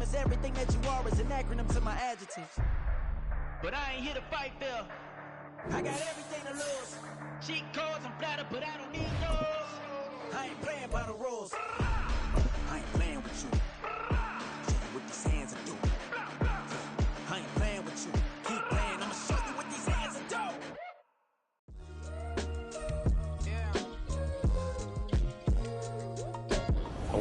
Cause everything that you are is an acronym to my adjectives. But I ain't here to fight fair. I got everything to lose. Cheat codes, I'm flattered, but I don't need those. I ain't playing by the rules. I ain't playing with you. Show you what these hands are doing. I ain't playing with you. Keep playing, I'ma show you what these hands are doing.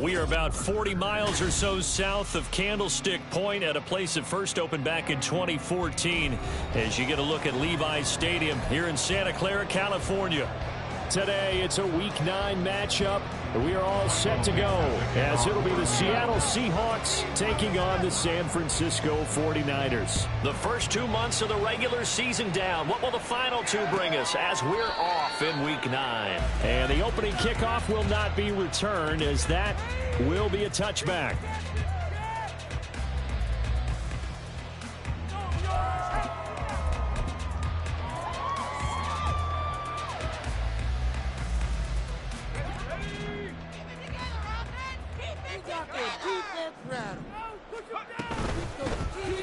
We are about 40 miles or so south of Candlestick Point at a place that first opened back in 2014 as you get a look at Levi's Stadium here in Santa Clara, California. Today, it's a Week 9 matchup. We are all set to go as it'll be the Seattle Seahawks taking on the San Francisco 49ers. The first 2 months of the regular season down. What will the final 2 bring us as we're off in Week 9? And the opening kickoff will not be returned as that will be a touchback.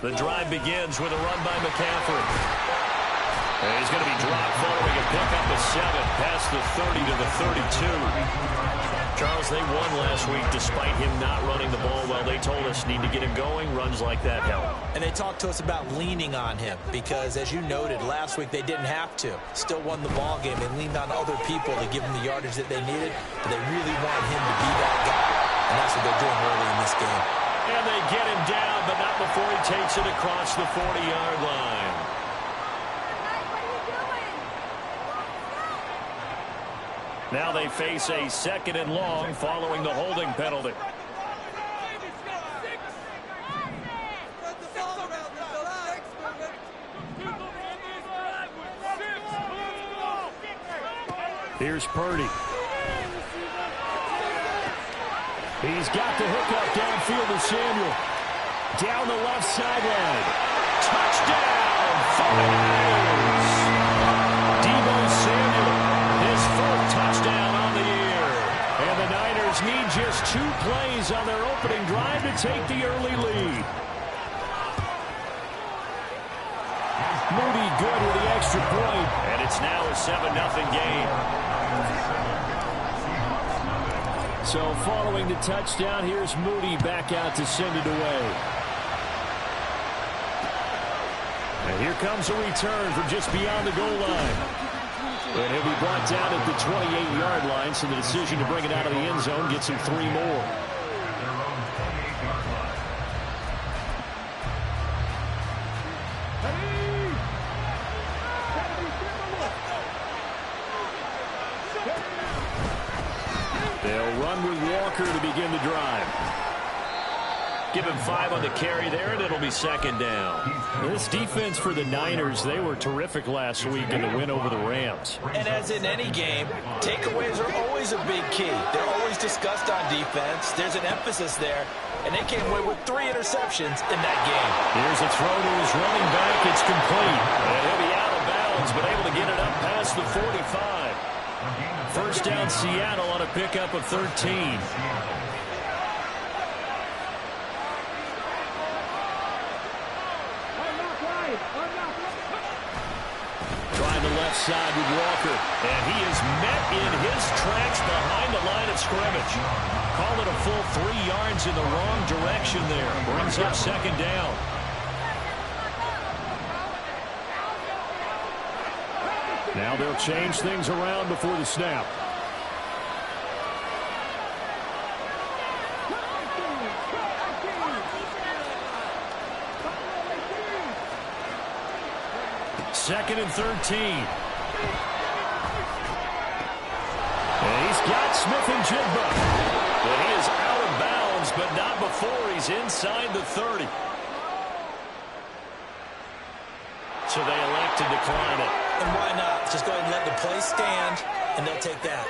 The drive begins with a run by McCaffrey. And he's going to be dropped following a pickup of 7 past the 30 to the 32. Charles, they won last week despite him not running the ball well. They told us need to get him going. Runs like that help. And they talked to us about leaning on him because, as you noted, last week they didn't have to. Still won the ball game. They leaned on other people to give them the yardage that they needed, but they really wanted him to be that guy, and that's what they're doing early in this game. And they get him down, but not before he takes it across the 40-yard line. Now they face a 2nd and long following the holding penalty. Here's Purdy. He's got the hookup downfield to Samuel. Down the left sideline. Touchdown, 49ers. Deebo Samuel, his 4th touchdown on the year. And the Niners need just 2 plays on their opening drive to take the early lead. Moody good with the extra point. And it's now a 7-0 game. So following the touchdown, here's Moody back out to send it away. And here comes a return from just beyond the goal line. And he'll be brought down at the 28-yard line, so the decision to bring it out of the end zone gets him 3 more. They'll run with Walker to begin the drive. Give him 5 on the carry there, and it'll be 2nd down. This defense for the Niners, they were terrific last week in the win over the Rams. And as in any game, takeaways are always a big key. They're always discussed on defense. There's an emphasis there, and they came away with 3 interceptions in that game. Here's a throw to his running back. It's complete. And he'll be out of bounds, but able to get it up past the 45. First down, Seattle on a pickup of 13. Trying the left side with Walker. And he is met in his tracks behind the line of scrimmage. Call it a full 3 yards in the wrong direction there. Brings up 2nd down. Now they'll change things around before the snap. Second and 13. And he's got Smith-Njigba. But he is out of bounds, but not before he's inside the 30. So they elect to decline it. And why not? Just go ahead and let the play stand, and they'll take that.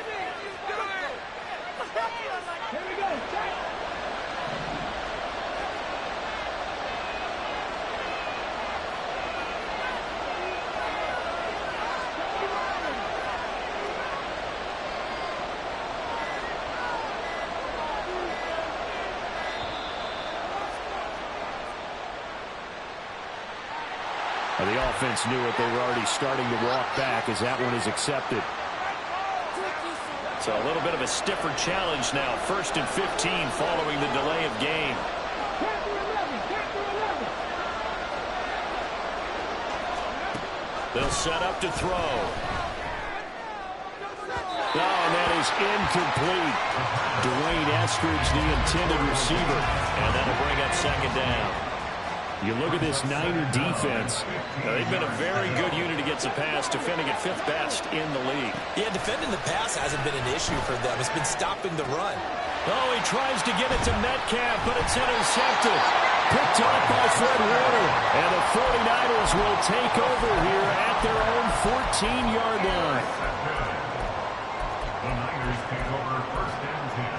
The offense knew it. They were already starting to walk back as that one is accepted. So a little bit of a stiffer challenge now. 1st and 15 following the delay of game. They'll set up to throw. Oh, and that is incomplete. Dwayne Eskridge, the intended receiver. And that'll bring up 2nd down. You look at this Niner defense. They've been a very good unit against the pass, defending at 5th best in the league. Yeah, defending the pass hasn't been an issue for them. It's been stopping the run. Oh, he tries to get it to Metcalf, but it's intercepted. Picked off by Fred Warner. And the 49ers will take over here at their own 14-yard line. The Niners take over 1st and 10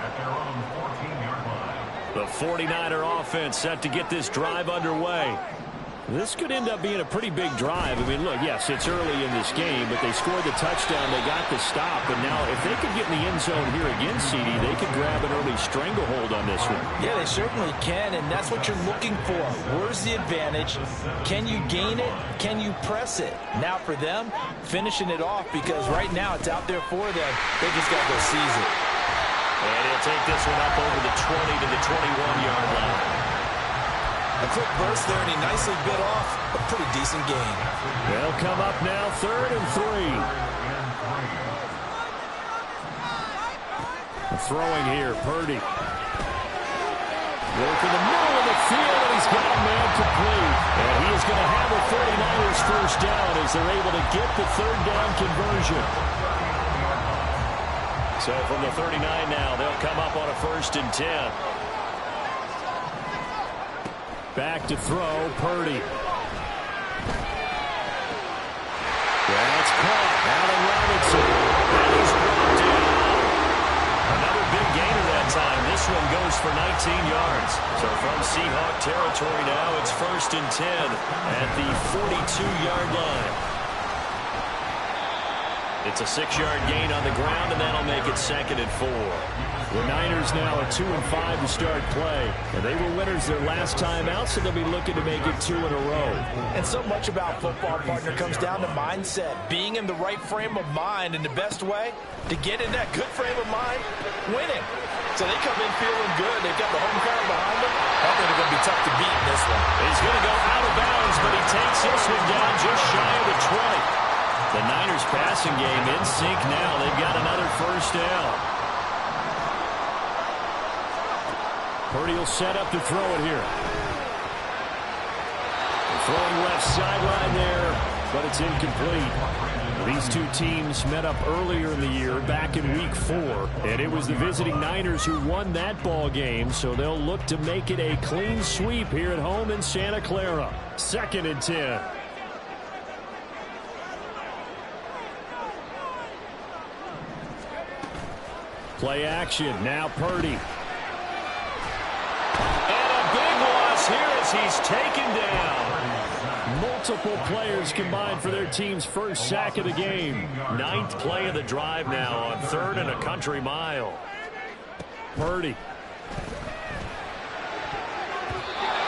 at their own 14-yard line. The 49er offense set to get this drive underway. This could end up being a pretty big drive. I mean, look, yes, it's early in this game, but they scored the touchdown. They got the stop. And now if they could get in the end zone here again, CD, they could grab an early stranglehold on this one. Yeah, they certainly can, and that's what you're looking for. Where's the advantage? Can you gain it? Can you press it? Now for them, finishing it off, because right now it's out there for them. They just got to go seize it. And he'll take this one up over the 20 to the 21-yard line. A quick burst there, and he nicely bit off a pretty decent gain. They'll come up now 3rd and 3. Throwing here, Purdy. Work in the middle of the field, and he's got a man complete. And he is going to have a 49ers 1st down as they're able to get the 3rd down conversion. So from the 39 now, they'll come up on a 1st and 10. Back to throw, Purdy. That's caught. Allen Robinson. And he's brought down. Another big gainer that time. This one goes for 19 yards. So from Seahawk territory now, it's 1st and 10 at the 42-yard line. It's a 6-yard gain on the ground, and that'll make it 2nd and 4. The Niners now at 2 and 5 to start play. And they were winners their last time out, so they'll be looking to make it 2 in a row. And so much about football, partner, comes down to mindset. Being in the right frame of mind, and the best way to get in that good frame of mind, winning. So they come in feeling good. They've got the home crowd behind them. I think they're going to be tough to beat in this one. He's going to go out of bounds, but he takes this one down just shy of the 20. The Niners passing game in sync now. They've got another 1st down. Purdy will set up to throw it here. Throwing left sideline there, but it's incomplete. These two teams met up earlier in the year, back in Week 4, and it was the visiting Niners who won that ball game, so they'll look to make it a clean sweep here at home in Santa Clara. 2nd and 10. Play action, now Purdy. Here as he's taken down. Multiple players combined for their team's 1st sack of the game. 9th play of the drive now on 3rd and a country mile. Purdy.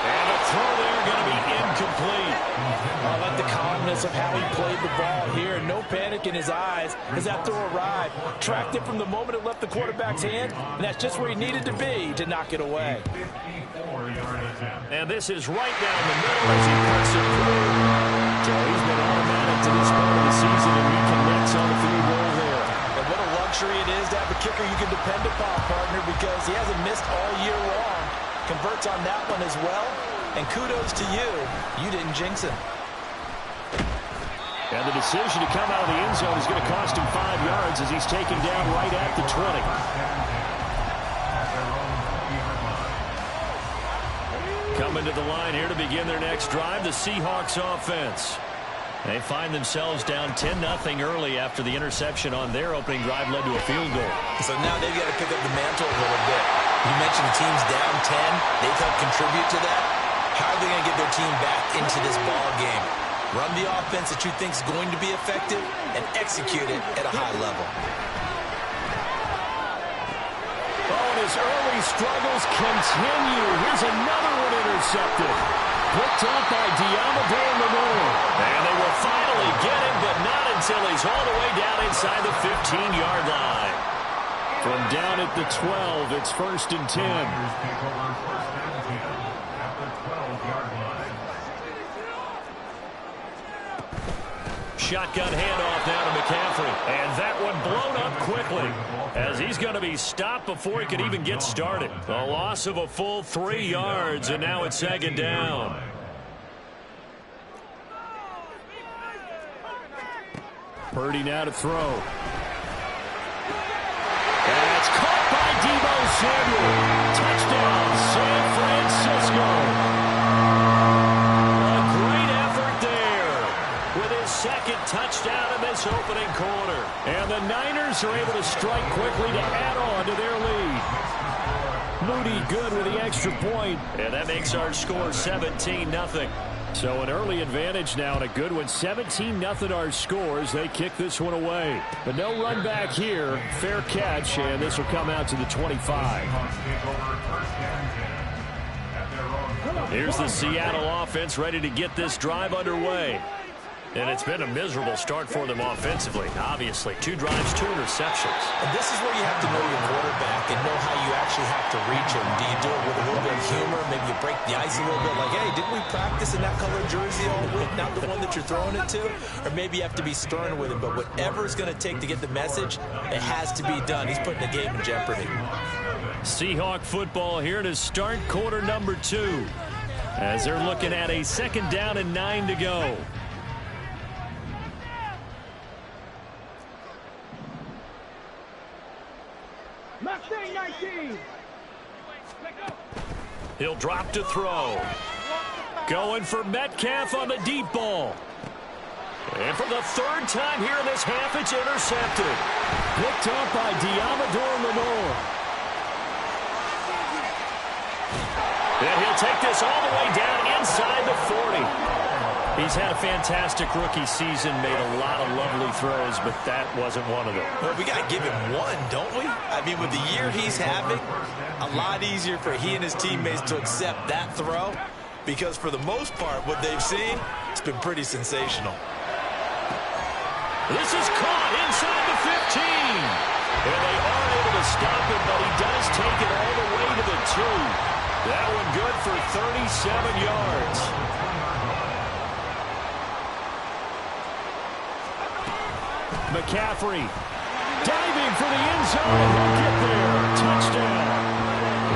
And a throw there going to be incomplete. I like the calmness of how he played the ball here. No panic in his eyes as that throw arrived. Tracked it from the moment it left the quarterback's hand, and that's just where he needed to be to knock it away. And this is right down the middle as he puts it through. So he's been automatic to this part of the season, and he connects on the field goal there. And what a luxury it is to have a kicker you can depend upon, partner, because he hasn't missed all year long. Converts on that one as well. And kudos to you. You didn't jinx him. And the decision to come out of the end zone is going to cost him 5 yards as he's taken down right at the 20. Coming to the line here to begin their next drive, the Seahawks offense. They find themselves down 10-0 early after the interception on their opening drive led to a field goal. So now they've got to pick up the mantle a little bit. You mentioned the team's down 10. They've helped contribute to that. How are they going to get their team back into this ball game? Run the offense that you think is going to be effective and execute it at a high level. Oh, and his early struggles continue. Here's another one intercepted. Picked up by Diamador Lenore. And they will finally get him, but not until he's all the way down inside the 15-yard line. From down at the 12, it's 1st and 10. Take over 1st and 10 at the 12-yard line. Shotgun handoff now to McCaffrey. And that one blown up quickly as he's going to be stopped before he could even get started. A loss of a full 3 yards, and now it's 2nd down. Purdy now to throw. That's caught by Deebo Samuel. Touchdown, San Francisco. A great effort there with his 2nd touchdown in this opening quarter. And the Niners are able to strike quickly to add on to their lead. Moody good with the extra point, and that makes our score 17-0. So an early advantage now and a good one. 17-0 our scores. They kick this one away. But no run back here. Fair catch, and this will come out to the 25. Here's the Seattle offense ready to get this drive underway. And it's been a miserable start for them offensively. Obviously, 2 drives, 2 interceptions. And this is where you have to know your quarterback and know how you actually have to reach him. Do you do it with a little bit of humor? Maybe you break the ice a little bit like, hey, didn't we practice in that color jersey all week? Not the one that you're throwing it to? Or maybe you have to be stern with him. But whatever it's going to take to get the message, it has to be done. He's putting the game in jeopardy. Seahawk football here to start quarter number 2. As they're looking at a 2nd down and 9 to go. He'll drop to throw. Going for Metcalf on the deep ball. And for the 3rd time here in this half, it's intercepted. Picked up by Diamador Lenore. And he'll take this all the way down inside the 40. He's had a fantastic rookie season, made a lot of lovely throws, but that wasn't one of them. Well, we got to give him one, don't we? I mean, with the year he's having, a lot easier for he and his teammates to accept that throw because for the most part, what they've seen, it's been pretty sensational. This is caught inside the 15. And they are able to stop him, but he does take it all the way to the 2. That one good for 37 yards. McCaffrey diving for the end zone, and he'll get there. Touchdown.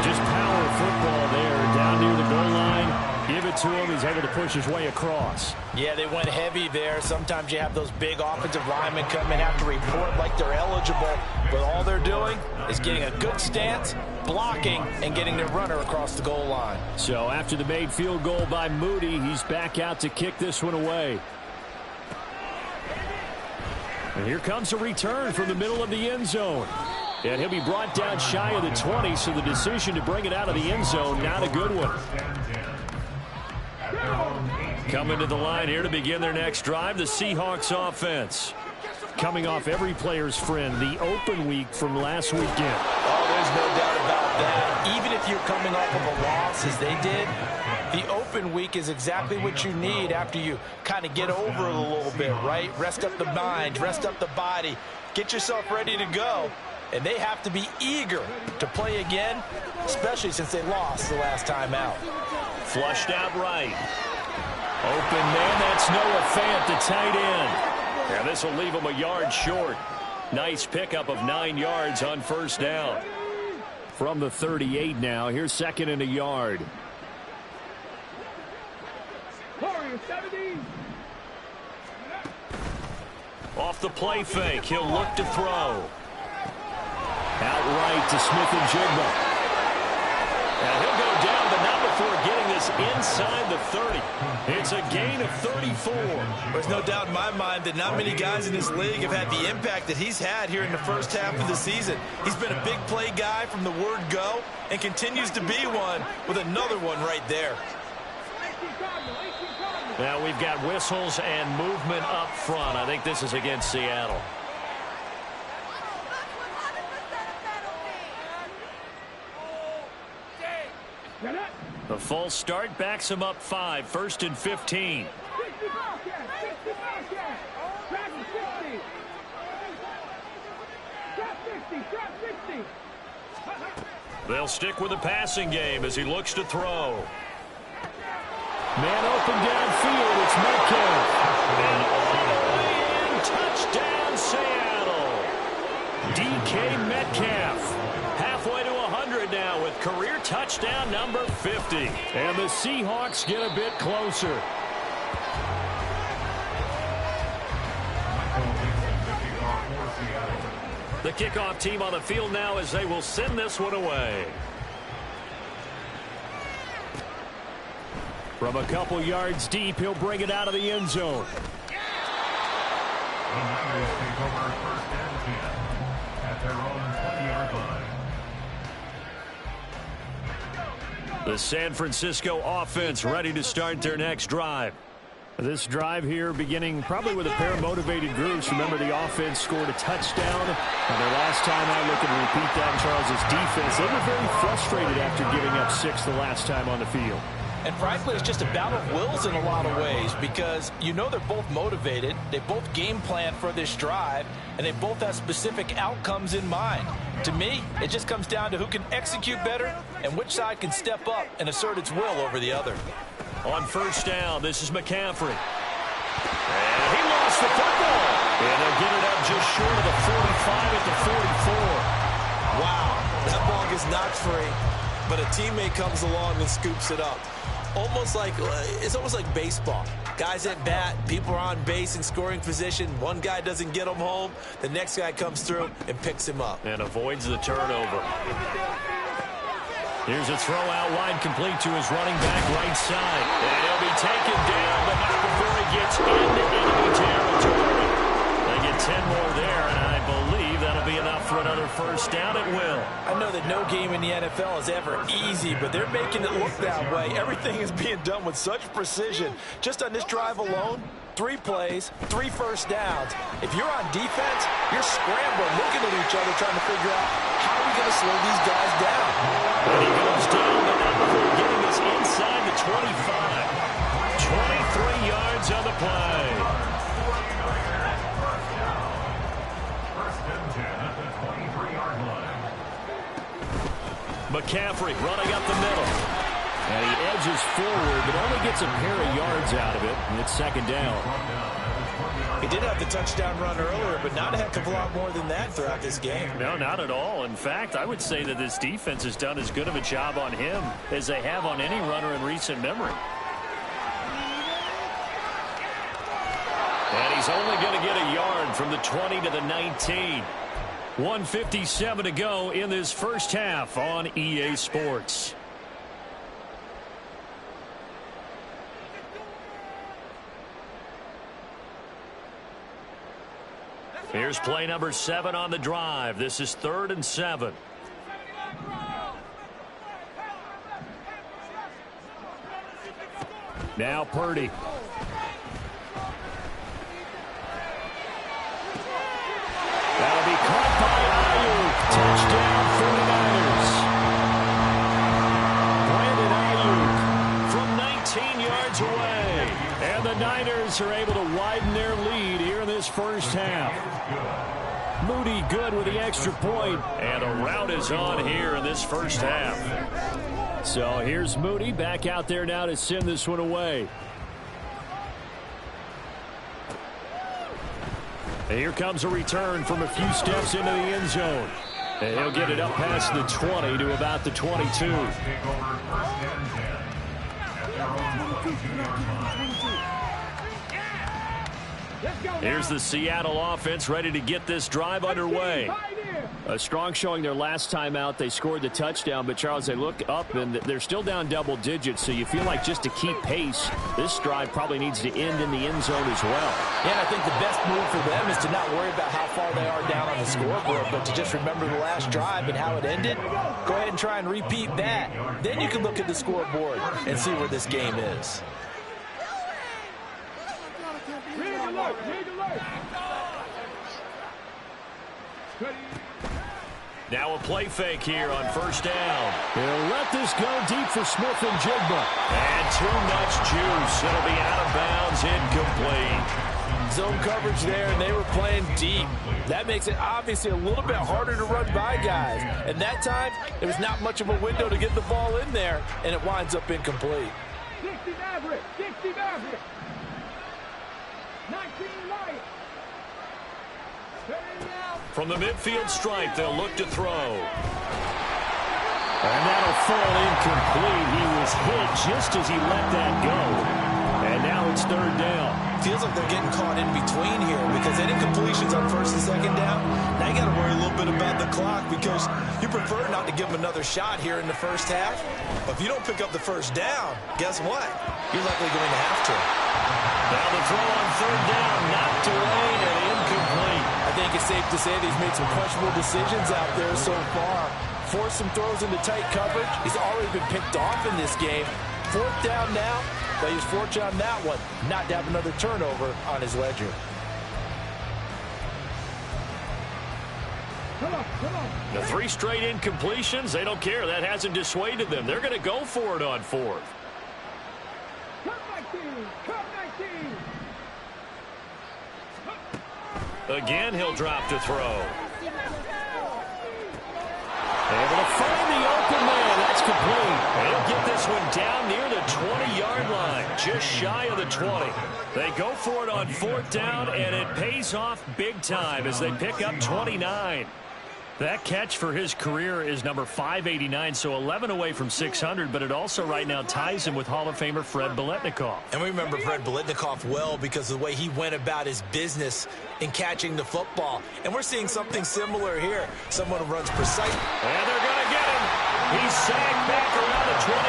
Just power football there down near the goal line. Give it to him. He's able to push his way across. Yeah, they went heavy there. Sometimes you have those big offensive linemen come in, have to report like they're eligible, but all they're doing is getting a good stance, blocking, and getting their runner across the goal line. So after the made field goal by Moody, he's back out to kick this one away. And here comes a return from the middle of the end zone. And he'll be brought down shy of the 20, so the decision to bring it out of the end zone, not a good one. Coming to the line here to begin their next drive, the Seahawks offense. Coming off every player's friend, the open week from last weekend. Oh, there's no doubt about that. Even if you're coming off of a loss as they did, the open week is exactly what you need after you kind of get over it a little bit, right? Rest up the mind, rest up the body, get yourself ready to go. And they have to be eager to play again, especially since they lost the last time out. Flushed out right. Open man, that's Noah Fant, the tight end. And this will leave him a yard short. Nice pickup of 9 yards on 1st down. From the 38 now, here's 2nd and a yard. Off the play fake, he'll look to throw. Outright to Smith-Njigba. And he'll go down, but not before getting this inside the 30. It's a gain of 34. There's no doubt in my mind that not many guys in this league have had the impact that he's had here in the first half of the season. He's been a big play guy from the word go and continues to be one with another one right there. Now we've got whistles and movement up front. I think this is against Seattle. The A false start backs him up 5, 1st and 15. They'll stick with the passing game as he looks to throw. Man open downfield. It's Metcalf. And all the way in. Touchdown, Seattle. DK Metcalf. Halfway to 100 now with career touchdown number 50. And the Seahawks get a bit closer. The kickoff team on the field now as they will send this one away. From a couple yards deep, he'll bring it out of the end zone. The Niners take over 1st and 10 at their own 20-yard line. The San Francisco offense ready to start their next drive. This drive here beginning probably with a pair of motivated groups. Remember, the offense scored a touchdown. And their last time out, looking to repeat that in Charles's defense. They were very frustrated after giving up 6 the last time on the field. And frankly, it's just a battle of wills in a lot of ways because you know they're both motivated. They both game plan for this drive, and they both have specific outcomes in mind. To me, it just comes down to who can execute better and which side can step up and assert its will over the other. On 1st down, this is McCaffrey. And he lost the football. And they'll get it up just short of the 45 at the 44. Wow, that ball gets knocked free, but a teammate comes along and scoops it up. It's almost like baseball. Guys at bat, people are on base in scoring position. One guy doesn't get him home. The next guy comes through and picks him up. And avoids the turnover. Here's a throw out wide, complete to his running back right side. And he'll be taken down, but not before he gets into enemy territory. They get 10 more there, and I believe that'll be enough for another 1st down at will. I know that no game in the NFL is ever easy, but they're making it look that way. Everything is being done with such precision. Just on this drive alone, 3 plays, 3 first downs. If you're on defense, you're scrambling, looking at each other, trying to figure out how are we going to slow these guys down. And he goes down, but not before getting us inside the 25. 23 yards on the play. 1st and 10 at the 23-yard line. McCaffrey running up the middle. And he edges forward, but only gets a pair of yards out of it. And it's 2nd down. He did have the touchdown run earlier, but not a heck of a lot more than that throughout this game. No, not at all. In fact, I would say that this defense has done as good of a job on him as they have on any runner in recent memory. And he's only going to get a yard from the 20 to the 19. 1:57 to go in this 1st half on EA Sports. Here's play number 7 on the drive. This is 3rd and 7. Now Purdy. That'll be caught by Ayuk. Touchdown 49ers. Brandon Ayuk from 19 yards away. And the Niners are able to widen their lead here in this 1st half. Moody good with the extra point. And a rout is on here in this 1st half. So here's Moody back out there now to send this one away. And here comes a return from a few steps into the end zone. And he'll get it up past the 20 to about the 22. Take over 1st and 10 at their own 22-yard line. Here's the Seattle offense ready to get this drive underway. A strong showing their last time out. They scored the touchdown, but Charles, they look up and they're still down double digits, so you feel like just to keep pace, this drive probably needs to end in the end zone as well. Yeah, and I think the best move for them is to not worry about how far they are down on the scoreboard, but to just remember the last drive and how it ended. Go ahead and try and repeat that. Then you can look at the scoreboard and see where this game is. Now a play fake here on first down. He'll let this go deep for Smith and Jigba. And too much juice. It'll be out of bounds, incomplete. Zone coverage there, and they were playing deep. That makes it obviously a little bit harder to run by guys. And that time, there was not much of a window to get the ball in there, and it winds up incomplete. 60 Maverick, 60 Maverick. 19 Lions. From the midfield stripe, they'll look to throw. And that'll fall incomplete. He was hit just as he let that go. And now it's third down. Feels like they're getting caught in between here because any completions on first and second down, now you got to worry a little bit about the clock because you prefer not to give them another shot here in the first half. But if you don't pick up the first down, guess what? You're likely going to have to. Now the throw on third down, knocked away and incomplete. I think it's safe to say that he's made some questionable decisions out there so far. Forced some throws into tight coverage. He's already been picked off in this game. Fourth down now. But he's fortunate on that one, not to have another turnover on his ledger. Come on. The 3 straight incompletions, they don't care. That hasn't dissuaded them. They're going to go for it on fourth. Come 19. Again, he'll drop to throw. Able to find the open man. That's complete. He'll get this one down near the 20-yard line, just shy of the 20. They go for it on fourth down, and it pays off big time as they pick up 29. That catch for his career is number 589, so 11 away from 600, but it also right now ties him with Hall of Famer Fred Biletnikoff. And we remember Fred Biletnikoff well because of the way he went about his business in catching the football. And we're seeing something similar here. Someone who runs precise. And they're going to get him. He's sacked back around the 28.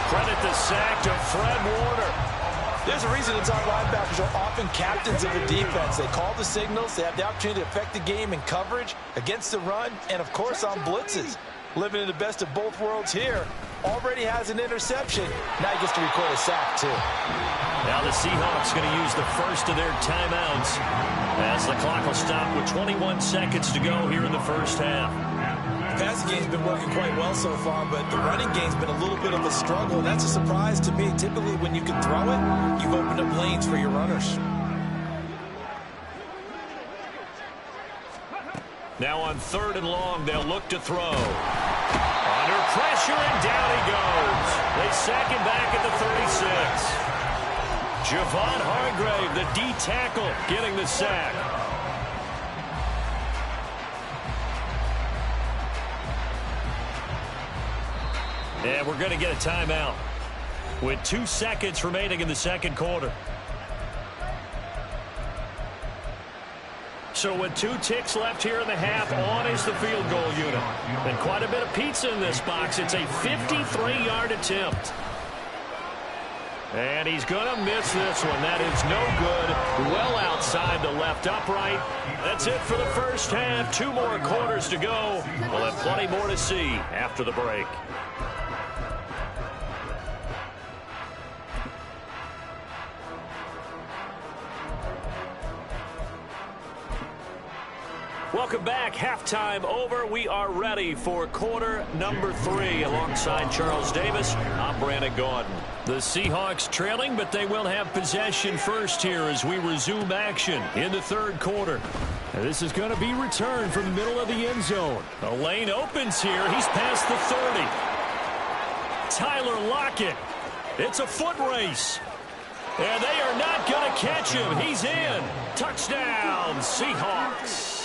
Credit the sack to Fred Warner. There's a reason inside linebackers are often captains of the defense. They call the signals. They have the opportunity to affect the game in coverage, against the run, and, of course, on blitzes. Living in the best of both worlds here. Already has an interception. Now he gets to record a sack, too. Now the Seahawks going to use the first of their timeouts as the clock will stop with 21 seconds to go here in the first half. The passing game's been working quite well so far, but the running game's been a little bit of a struggle. And that's a surprise to me. Typically, when you can throw it, you've opened up lanes for your runners. Now on third and long, they'll look to throw. Under pressure, and down he goes. They sack him back at the 36. Javon Hargrave, the D tackle, getting the sack. And we're going to get a timeout with 2 seconds remaining in the second quarter. So with 2 ticks left here in the half, on is the field goal unit. And quite a bit of pizza in this box. It's a 53-yard attempt. And he's going to miss this one. That is no good. Well outside the left upright. That's it for the first half. 2 more quarters to go. We'll have plenty more to see after the break. Welcome back. Halftime over. We are ready for quarter number 3. Alongside Charles Davis, I'm Brandon Gaudin. The Seahawks trailing, but they will have possession first here as we resume action in the third quarter. And this is going to be returned from the middle of the end zone. The lane opens here. He's past the 30. Tyler Lockett. It's a foot race. And they are not going to catch him. He's in. Touchdown, Seahawks.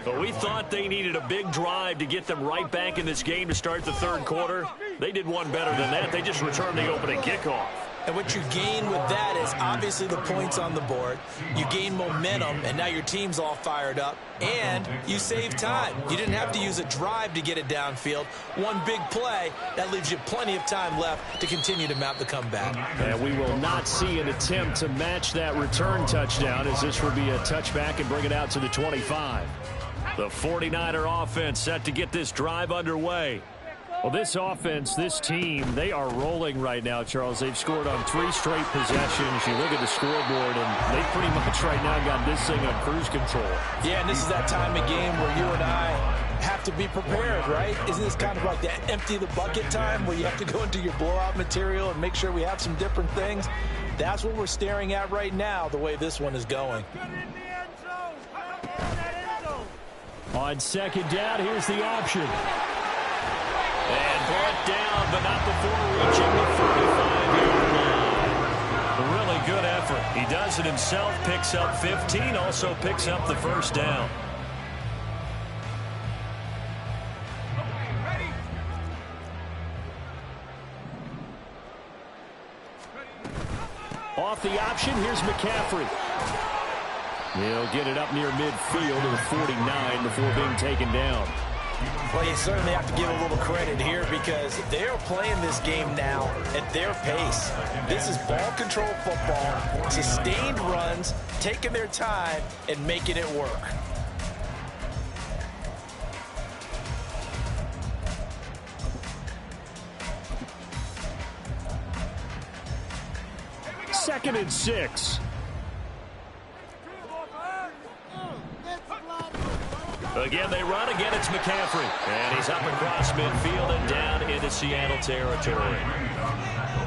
But we thought they needed a big drive to get them right back in this game to start the third quarter. They did one better than that. They just returned the opening kickoff. And what you gain with that is obviously the points on the board. You gain momentum, and now your team's all fired up. And you save time. You didn't have to use a drive to get it downfield. One big play, that leaves you plenty of time left to continue to mount the comeback. And we will not see an attempt to match that return touchdown, as this will be a touchback and bring it out to the 25. The 49er offense set to get this drive underway. Well, this offense, this team, they are rolling right now, Charles. They've scored on 3 straight possessions. You look at the scoreboard, and they pretty much right now got this thing on cruise control. Yeah, and this is that time of game where you and I have to be prepared, right? Isn't this kind of like that empty the bucket time where you have to go into your blowout material and make sure we have some different things? That's what we're staring at right now, the way this one is going. On second down, here's the option. And brought down, but not before reaching the 45-yard line. A really good effort. He does it himself, picks up 15, also picks up the first down. Off the option, here's McCaffrey. He'll get it up near midfield to the 49 before being taken down. Well, you certainly have to give a little credit here because they're playing this game now at their pace. This is ball control football, sustained runs, taking their time and making it work. Second and 6. Again, they run. Again, it's McCaffrey. And he's up across midfield and down into Seattle territory.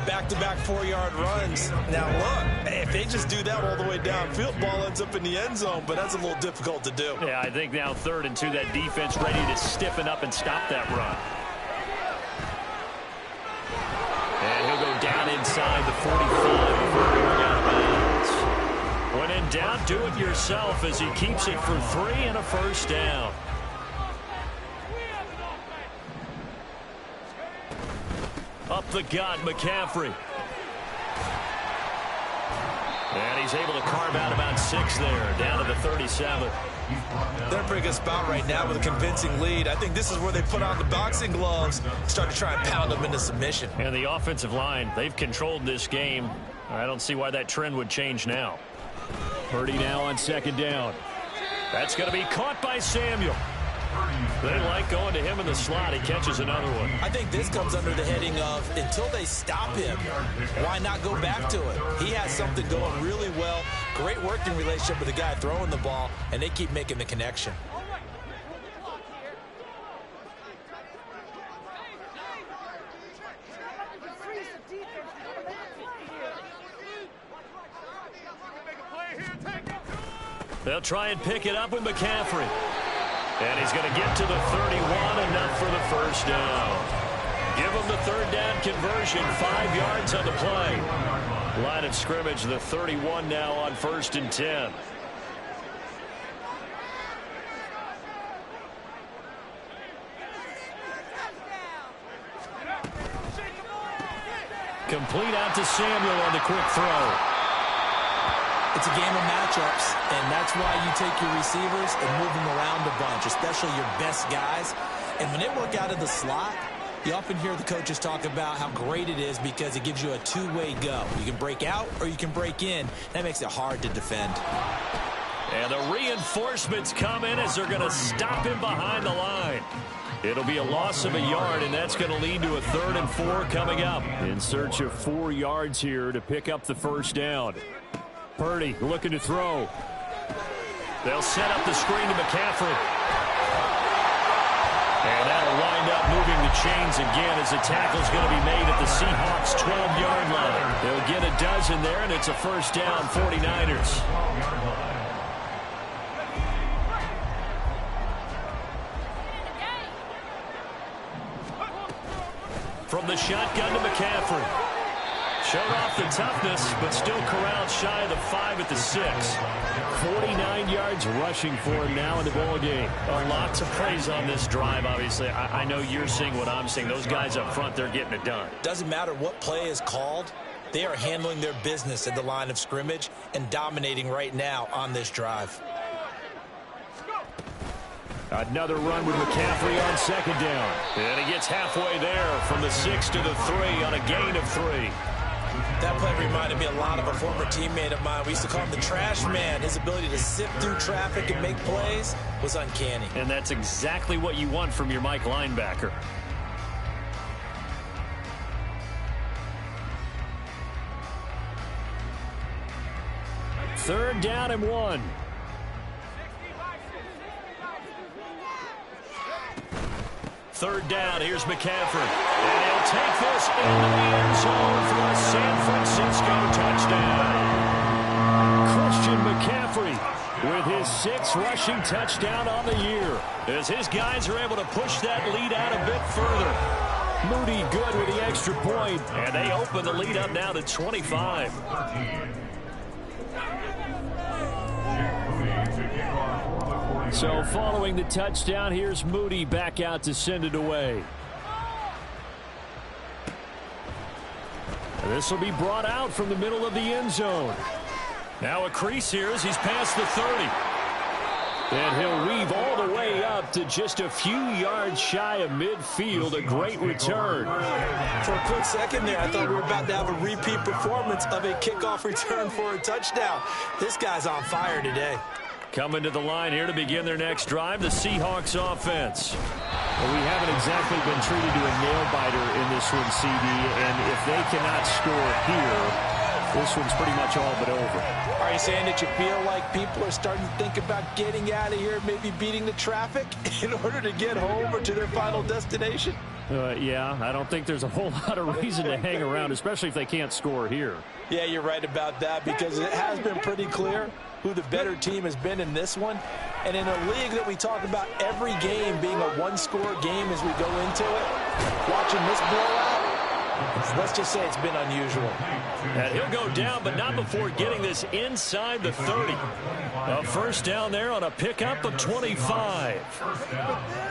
Back-to-back 4-yard runs. Now, look, if they just do that all the way downfield, ball ends up in the end zone, but that's a little difficult to do. Yeah, I think now 3rd and 2, that defense ready to stiffen up and stop that run. And he'll go down inside the 45 before going out of bounds. When in doubt, do it yourself as he keeps it for 3 and a first down. Up the gut, McCaffrey. And he's able to carve out about 6 there, down to the 37. They're in a pretty good spot right now with a convincing lead. I think this is where they put on the boxing gloves, start to try and pound them into submission. And the offensive line, they've controlled this game. I don't see why that trend would change now. Purdy now on second down. That's going to be caught by Samuel. They like going to him in the slot. He catches another one. I think this comes under the heading of until they stop him, why not go back to it? He has something going really well. Great working relationship with the guy throwing the ball, and they keep making the connection. They'll try and pick it up with McCaffrey. And he's going to get to the 31, enough for the first down. Give him the 3rd down conversion, 5 yards on the play. Line of scrimmage, the 31 now on 1st and 10. Complete out to Samuel on the quick throw. It's a game of matchups, and that's why you take your receivers and move them around a bunch, especially your best guys. And when they work out of the slot, you often hear the coaches talk about how great it is because it gives you a two-way go. You can break out or you can break in. That makes it hard to defend. And the reinforcements come in as they're going to stop him behind the line. It'll be a loss of a yard, and that's going to lead to a 3rd and 4 coming up. In search of 4 yards here to pick up the first down. Purdy looking to throw. They'll set up the screen to McCaffrey. And that'll wind up moving the chains again as the tackle's going to be made at the Seahawks' 12-yard line. They'll get a dozen there, and it's a first down, 49ers. From the shotgun to McCaffrey. Showed off the toughness, but still corralled shy of the 5 at the 6. 49 yards rushing for him now in the ball game. A lot to praise on this drive, obviously. I know you're seeing what I'm seeing. Those guys up front, they're getting it done. Doesn't matter what play is called. They are handling their business at the line of scrimmage and dominating right now on this drive. Another run with McCaffrey on second down. And he gets halfway there from the 6 to the 3 on a gain of 3. That play reminded me a lot of a former teammate of mine. We used to call him the trash man. His ability to sift through traffic and make plays was uncanny. And that's exactly what you want from your Mike linebacker. 3rd down and 1. Third down, here's McCaffrey. And he'll take this into the end zone for a San Francisco touchdown. Christian McCaffrey with his 6th rushing touchdown on the year, as his guys are able to push that lead out a bit further. Moody good with the extra point, and they open the lead up now to 25. So following the touchdown, here's Moody back out to send it away. This will be brought out from the middle of the end zone. Now a crease here as he's past the 30. And he'll weave all the way up to just a few yards shy of midfield. A great return. For a quick second there, I thought we were about to have a repeat performance of a kickoff return for a touchdown. This guy's on fire today. Coming to the line here to begin their next drive, the Seahawks offense. Well, we haven't exactly been treated to a nail-biter in this one, CD, and if they cannot score here, this one's pretty much all but over. Are you saying that you feel like people are starting to think about getting out of here, maybe beating the traffic in order to get home or to their final destination? Yeah, I don't think there's a whole lot of reason to hang around, especially if they can't score here. Yeah, you're right about that, because it has been pretty clear who the better team has been in this one. And in a league that we talk about every game being a one-score game as we go into it, watching this blowout, let's just say it's been unusual. And he'll go down, but not before getting this inside the 30. A first down there on a pickup of 25.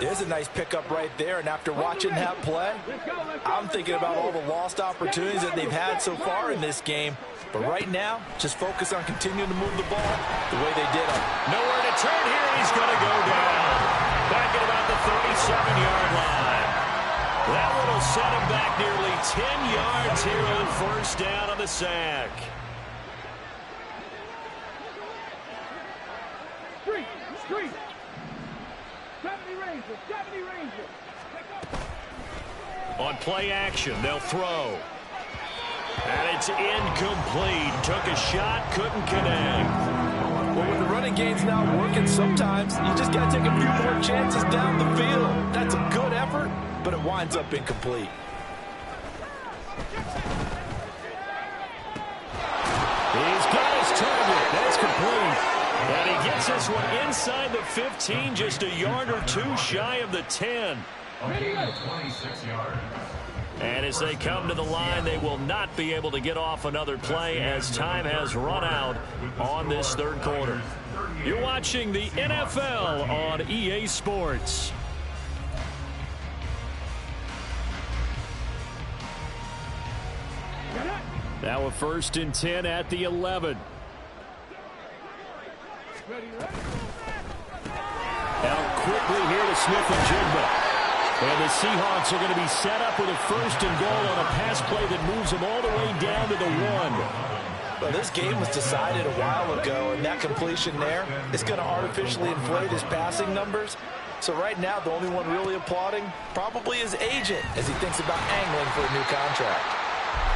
There's a nice pickup right there, and after watching that play, I'm thinking about all the lost opportunities that they've had so far in this game. But right now, just focus on continuing to move the ball the way they did. Nowhere to turn here. He's going to go down. Back at about the 37-yard line. That one will set him back nearly 10 yards here on first down on the sack. Street. Deputy Ranger. On play action, they'll throw. And it's incomplete. Took a shot, couldn't connect. Well, when the running game's not working, sometimes you just got to take a few more chances down the field. That's a good effort, but it winds up incomplete. He's got his target. That's complete. And he gets this one inside the 15, just a yard or two shy of the 10. 26 yards. And as they come to the line, they will not be able to get off another play as time has run out on this third quarter. You're watching the NFL on EA Sports. Now a 1st and 10 at the 11. Now quickly here to Smith-Njigba. And the Seahawks are going to be set up with a 1st and goal on a pass play that moves them all the way down to the 1. Well, this game was decided a while ago, and that completion there is going to artificially inflate his passing numbers. So right now, the only one really applauding probably his agent as he thinks about angling for a new contract.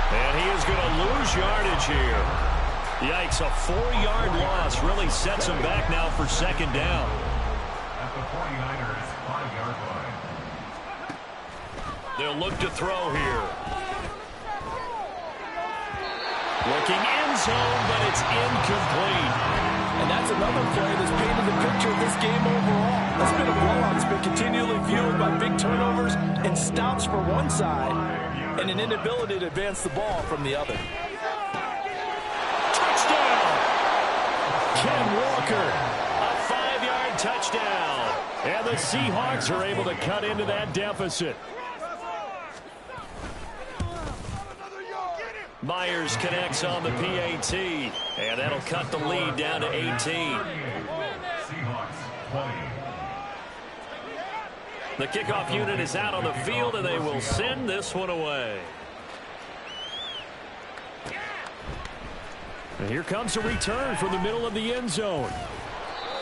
And he is going to lose yardage here. Yikes, a 4-yard loss really sets him back now for 2nd down. At the 49ers 5-yard line. They'll look to throw here. Looking end zone, but it's incomplete. And that's another play that's painted the picture of this game overall. It's been a blowout. It's been continually fueled by big turnovers and stops for one side and an inability to advance the ball from the other. Touchdown! Ken Walker, a 5-yard touchdown. And the Seahawks are able to cut into that deficit. Myers connects on the PAT, and that'll cut the lead down to 18. Seahawks 20. The kickoff unit is out on the field, and they will send this one away. And here comes a return from the middle of the end zone.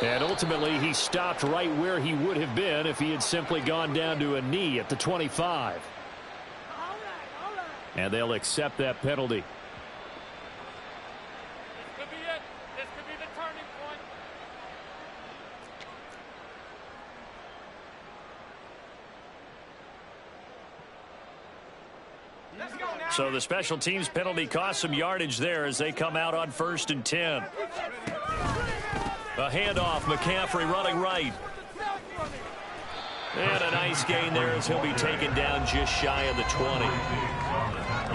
And ultimately, he stopped right where he would have been if he had simply gone down to a knee at the 25. And they'll accept that penalty. This could be it. This could be So the special teams penalty cost some yardage there as they come out on 1st and 10. A handoff, McCaffrey running right. And a nice gain there as he'll be taken down just shy of the 20.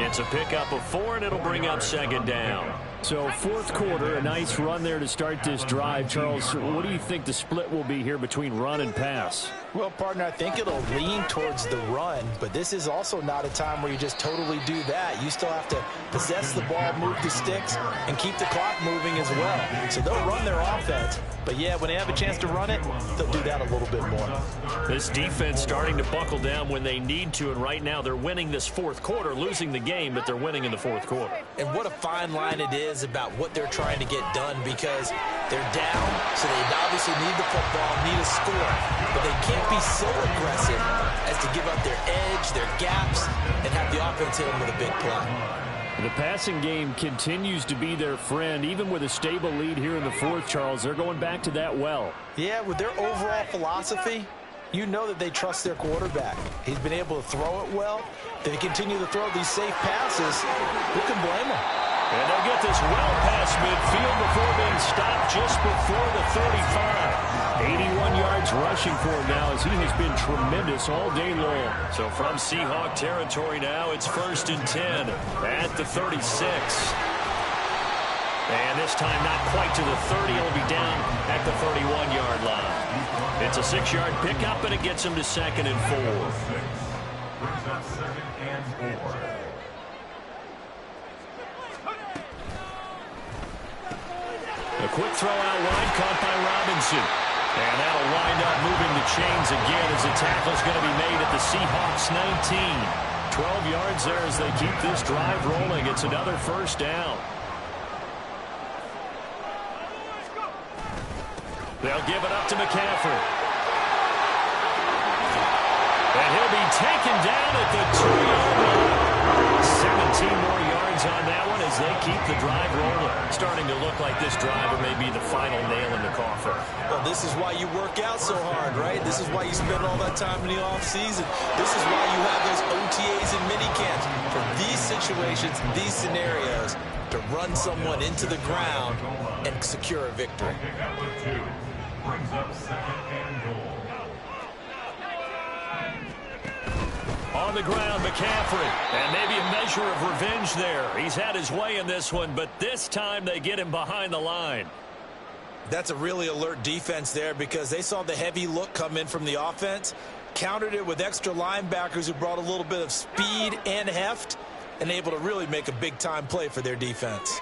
It's a pickup of 4, and it'll bring up 2nd down. So 4th quarter, a nice run there to start this drive. Charles, what do you think the split will be here between run and pass? Well, partner, I think it'll lean towards the run, but this is also not a time where you just totally do that. You still have to possess the ball, move the sticks, and keep the clock moving as well. So they'll run their offense, but yeah, when they have a chance to run it, they'll do that a little bit more. This defense starting to buckle down when they need to, and right now they're winning this 4th quarter, losing the game, but they're winning in the 4th quarter. And what a fine line it is about what they're trying to get done, because they're down, so they obviously need the football, need a score, but they can't be so aggressive as to give up their edge, their gaps, and have the offense hit them with a big play. The passing game continues to be their friend. Even with a stable lead here in the 4th, Charles, they're going back to that well. Yeah, with their overall philosophy, you know that they trust their quarterback. He's been able to throw it well. They continue to throw these safe passes. Who can blame them? And they'll get this well past midfield before being stopped just before the 35. 81 yards rushing for him now as he has been tremendous all day long. So from Seahawk territory now, it's 1st and 10 at the 36. And this time not quite to the 30. It'll be down at the 31-yard line. It's a 6-yard pickup, and it gets him to 2nd and 4. Brings up 2nd and 4. A quick throw out wide, caught by Robinson. And that'll wind up moving the chains again as the tackle's going to be made at the Seahawks 19. 12 yards there as they keep this drive rolling. It's another 1st down. They'll give it up to McCaffrey. And he'll be taken down at the 2-yard line. 17 more yards on that one as they keep the drive rolling. Starting to look like this drive may be the final nail in the coffin. Well, this is why you work out so hard, right? This is why you spend all that time in the offseason. This is why you have those OTAs and minicamps. For these situations, these scenarios, to run someone into the ground and secure a victory. Pickup of 2. Brings up 2nd and goal. On the ground, McCaffrey. And maybe a measure of revenge there. He's had his way in this one, but this time they get him behind the line. That's a really alert defense there because they saw the heavy look come in from the offense, countered it with extra linebackers who brought a little bit of speed and heft, and able to really make a big-time play for their defense.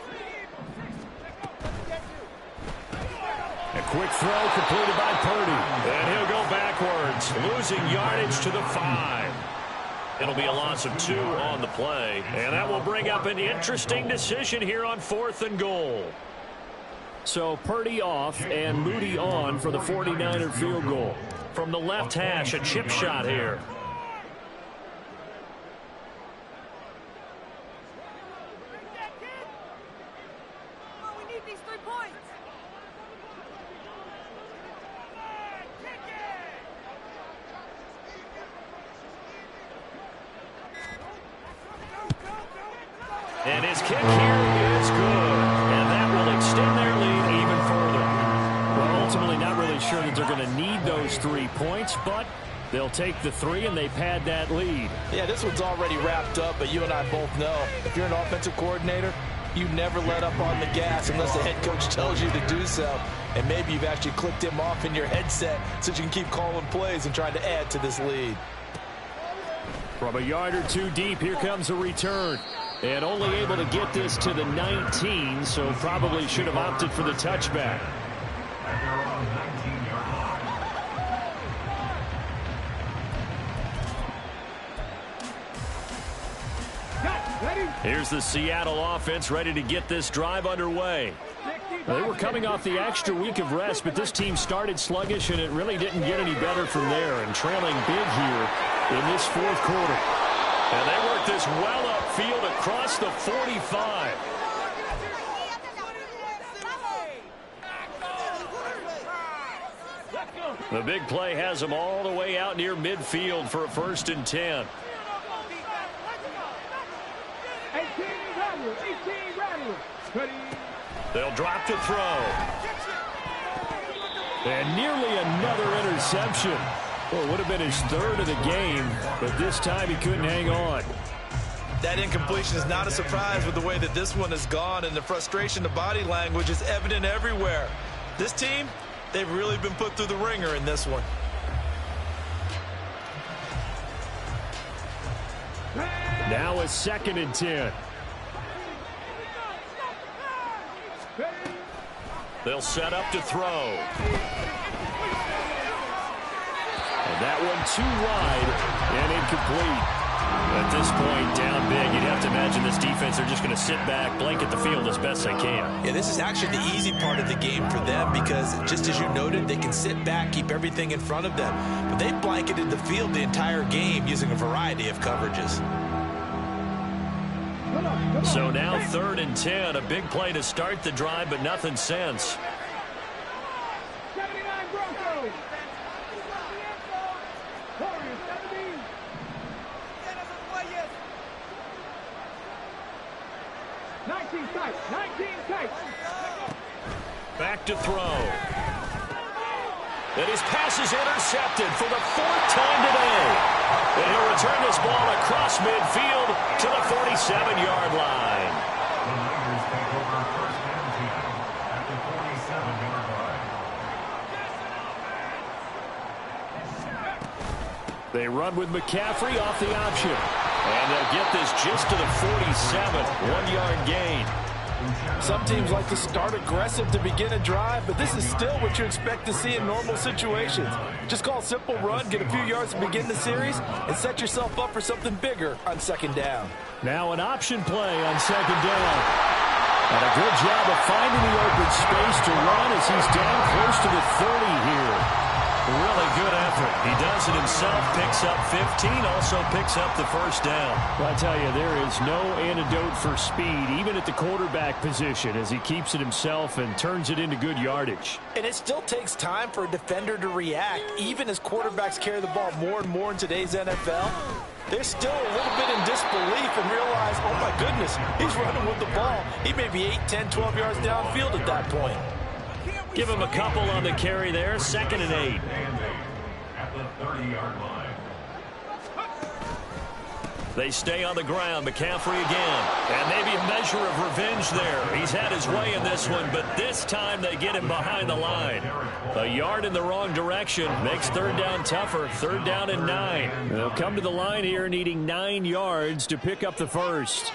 A quick throw completed by Purdy. And he'll go backwards, losing yardage to the 5. It'll be a loss of 2 on the play. And that will bring up an interesting decision here on 4th and goal. So Purdy off and Moody on for the 49er field goal. From the left hash, a chip shot here. And his kick here is good. And that will extend their lead even further. Well, ultimately not really sure that they're going to need those 3 points, but they'll take the 3 and they pad that lead. Yeah, this one's already wrapped up, but you and I both know if you're an offensive coordinator, you never let up on the gas unless the head coach tells you to do so. And maybe you've actually clicked him off in your headset so you can keep calling plays and trying to add to this lead. From a yard or 2 deep, here comes a return. And only able to get this to the 19, so probably should have opted for the touchback. Here's the Seattle offense ready to get this drive underway. They were coming off the extra week of rest, but this team started sluggish, and it really didn't get any better from there. And trailing big here in this 4th quarter. And they work this well upfield across the 45. The big play has them all the way out near midfield for a 1st and 10. They'll drop to throw. And nearly another interception. Well, it would have been his third of the game, but this time he couldn't hang on. That incompletion is not a surprise with the way that this one has gone, and the frustration, the body language is evident everywhere. This team, they've really been put through the ringer in this one. Now a 2nd and 10. They'll set up to throw. And that one too wide and incomplete. At this point, down big, you'd have to imagine this defense, they're just going to sit back, blanket the field as best they can. Yeah, this is actually the easy part of the game for them because, just as you noted, they can sit back, keep everything in front of them. But they've blanketed the field the entire game using a variety of coverages. So now 3rd and 10, a big play to start the drive, but nothing since. Back to throw. And his pass is intercepted for the 4th time today. And he'll return this ball across midfield to the 47-yard line. The Niners take over 1st and 10 at the 47-yard line. They run with McCaffrey off the option. And they'll get this just to the 47, 1-yard gain. Some teams like to start aggressive to begin a drive, but this is still what you expect to see in normal situations. Just call a simple run, get a few yards to begin the series, and set yourself up for something bigger on 2nd down. Now an option play on 2nd down. And a good job of finding the open space to run as he's down close to the 30 here. Really good effort. He does it himself, picks up 15, also picks up the 1st down. Well, I tell you, there is no antidote for speed, even at the quarterback position, as he keeps it himself and turns it into good yardage. And it still takes time for a defender to react, even as quarterbacks carry the ball more and more in today's NFL. They're still a little bit in disbelief and realize, oh my goodness, he's running with the ball. He may be 8, 10, 12 yards downfield at that point. Give him a couple on the carry there, 2nd and 8. At the 30-yard line. They stay on the ground. McCaffrey again. And maybe a measure of revenge there. He's had his way in this one, but this time they get him behind the line. A yard in the wrong direction makes 3rd down tougher. 3rd down and 9. They'll come to the line here needing 9 yards to pick up the 1st.